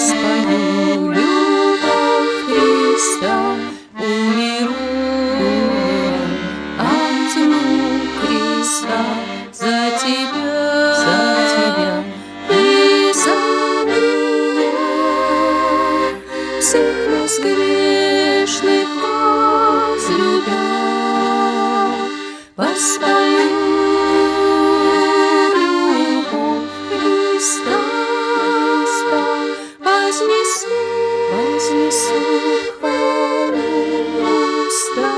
воспою любовь Христа, умиру от мук креста за тебя и за меня. Всех нас грешных возлюбя, воспою любовь Христа, вознесу хвалу уста.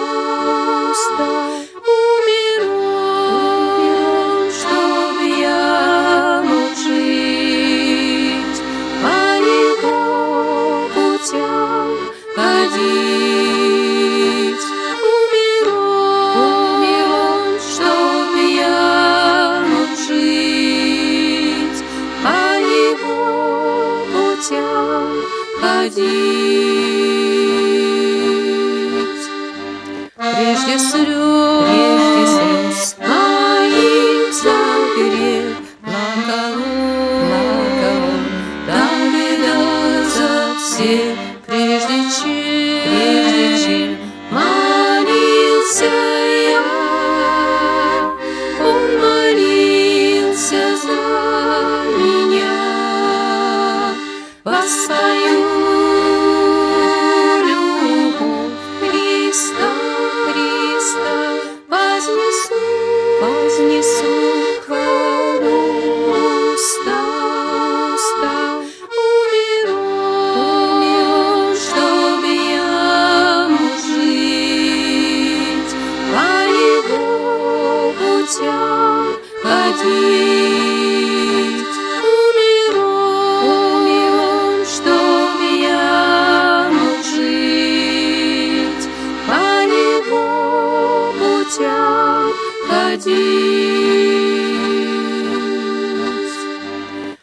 Умиру, чтоб я мог жить, по Его путям ходить. Умиру, чтоб я мог жить, по Его путям ходить. Прежде слез моих за грех плакал, тогда за всех, прежде чем молился я, Он молился за меня. Воспою любовь Христа, вознесу хвалу уста. Умиру, чтоб я мог жить, по Его путям ходить. Умиру, чтоб я мог жить, по Его путям ходить.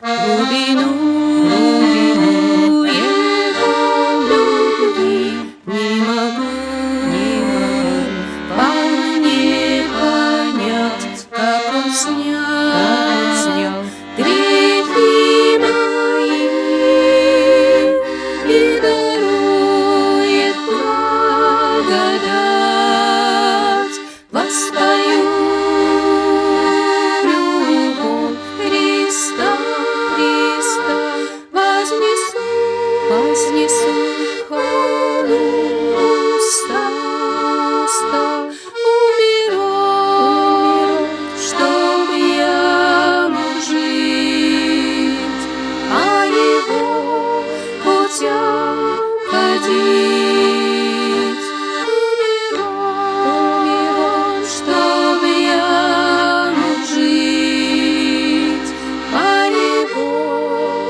Глубину Его любви не могу понять, как Он снял грехи мои и дарует благодать. Воспою любовь Христа, вознесу хвалу уста. Умиру, чтоб я мог жить, по Его путям ходить. Умиру, чтоб я мог жить, по Его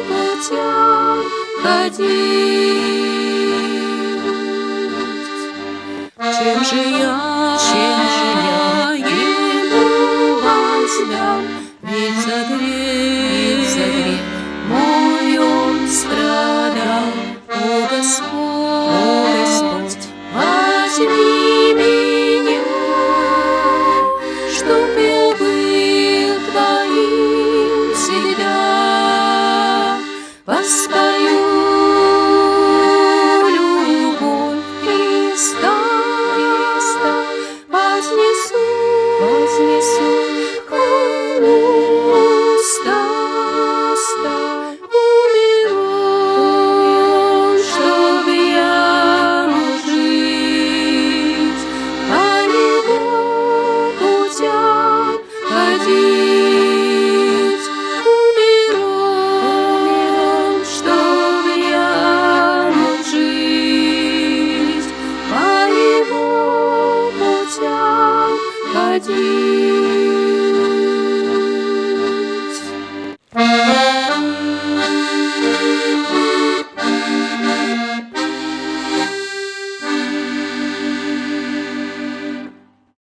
путям ходить. Чем же я Ему воздам? Ведь за грех мой Он страдал. О Господь, возьми меня, чтоб я был Твоим всегда. Воспою